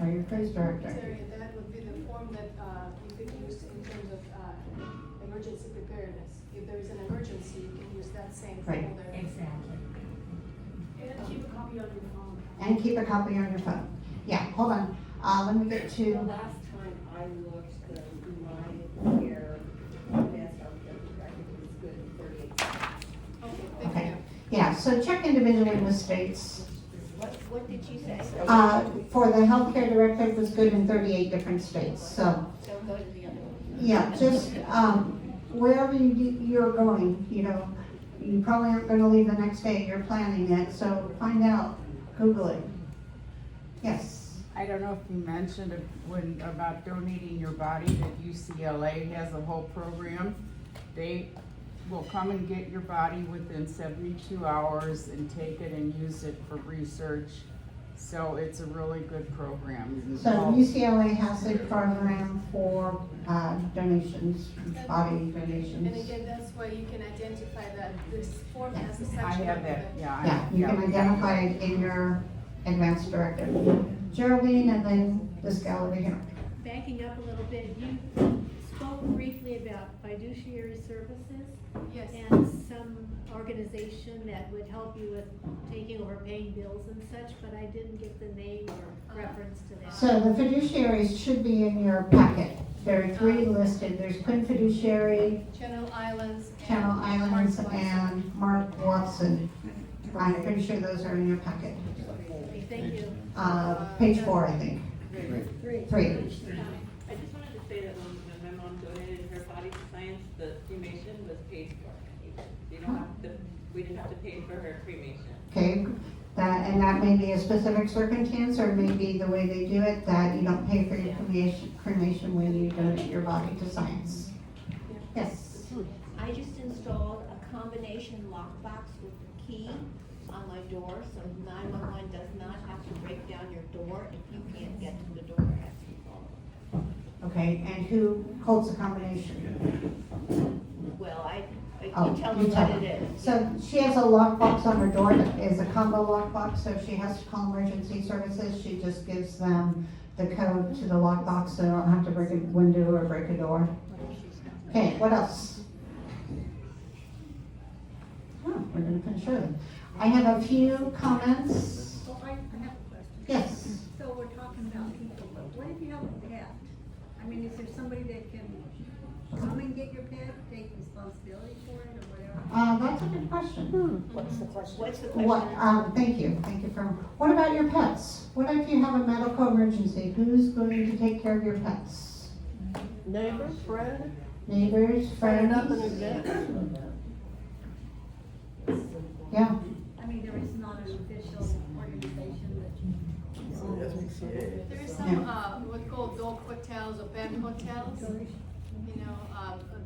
or your cruise director. Terry, that would be the form that you could use in terms of emergency preparedness. If there is an emergency, you can use that same Right. folder. Exactly. And keep a copy on your phone. And keep a copy on your phone. Yeah, hold on, let me get The to, last time I looked, my care, advanced healthcare directive was good in 38 days. Okay, thank okay. you. Yeah, so check individually with states. What did you say? For the healthcare directive was good in 38 different states, so. Don't go to the other one. Yeah, just, wherever you're going, you probably aren't gonna leave the next day, you're planning it, so find out, Google it. Yes, I don't know if you mentioned about donating your body, that UCLA has a whole program. They will come and get your body within 72 hours and take it and use it for research. So it's a really good program. so UCLA has a program for, donations, body And donations. again, that's where you can identify that this form has a section. I have of that, it. yeah. Yeah, you can identify it in your advanced directive. Geraldine, and then this gal over here. Backing up a little bit, you spoke briefly about fiduciary services Yes. and some organization that would help you with taking over paying bills and such, but I didn't get the name or reference to that. So the fiduciaries should be in your packet. There are 3 listed. There's Quinn Fiduciary, Channel Islands. Channel and Islands, Mark Watson. and Mark Watson. I'm pretty sure those are in your packet. Okay, thank you. Page 4, I think. 3. I just wanted to say that when my mom donated her body to science, the cremation was paid for. We didn't have to pay for her cremation. Okay, that may be a specific circumstance, or maybe the way they do it, that you don't pay for your cremation when you donate your body to science. Yes. I just installed a combination lockbox with the key on my door, so 911 does not have to break down your door if you can't get to the door. It has to be followed. Okay, and who holds the combination? Well, Oh, you tell you me tell what her. it is. So she has a lockbox on her door that is a combo lockbox, so if she has to call emergency services, she just gives them the code to the lockbox, so they don't have to break a window or break a door. Okay, what else? Oh, we're gonna finish early. I have a few comments. Well, I have a question. Yes. So we're talking about people, but what if you have a pet? I mean, is there somebody that can come and get your pet, take responsibility for it or whatever? That's a good question. What's the question? What's the question? What, thank you for, what about your pets? What if you have a medical emergency? Who's going to take care of your pets? Neighbor, friend? Neighbors, Set it up in friends? advance. Yeah, I mean, there is not an official organization that you. There is some, what we call dog hotels or pet hotels.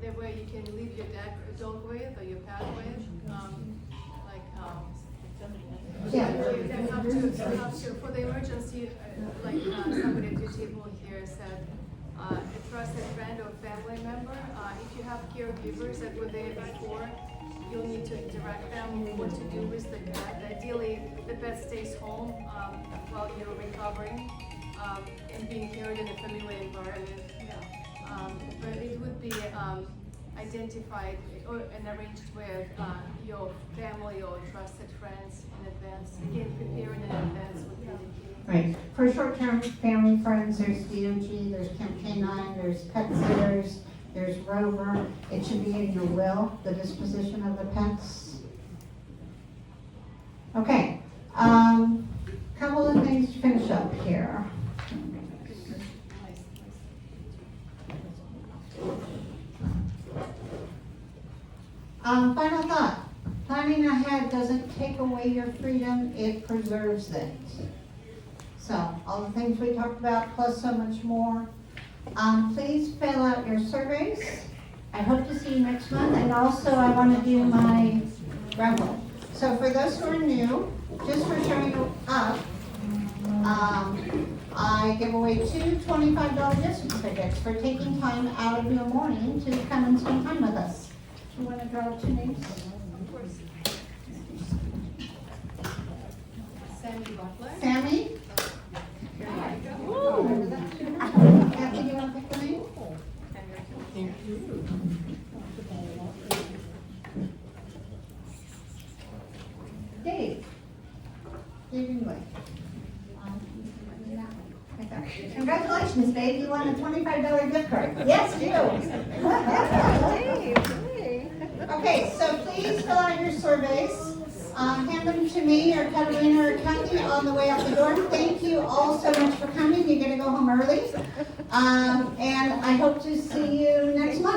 They're where you can leave your dog with or your pet with, yeah. they have to, for the emergency, somebody at your table here said, a trusted friend or family member, if you have caregivers that were there before, you'll need to direct them what to do with the pet. Ideally, the pet stays home, while you're recovering, and being cared in a familiar environment. but it would be, identified or, and arranged with, your family or trusted friends in advance. Again, preparing in advance would be the key. Right, for short-term family friends, there's DMG, there's Camp K-9, there's pet sitters, there's Rover. It should be in your will, the disposition of the pets. Okay, couple of things to finish up here. Final thought, planning ahead doesn't take away your freedom, it preserves it. So, all the things we talked about, plus so much more. Please fill out your surveys. I hope to see you next month, and also I want to do my raffle. So for those who are new, just for showing up, I give away 2 $25 gift certificates for taking time out of your morning to come and spend time with us. Do you want to draw 2 names? Of course. Sammy Butler. Sammy? Kathy, do you want to pick the name? Thank you. Dave. Dave English. Congratulations, Dave, you won a $25 gift card. Yes, you. Okay, so please fill out your surveys. Hand them to me or Catalina or Kathy on the way out the door. Thank you all so much for coming. You're going to go home early. And I hope to see you next month.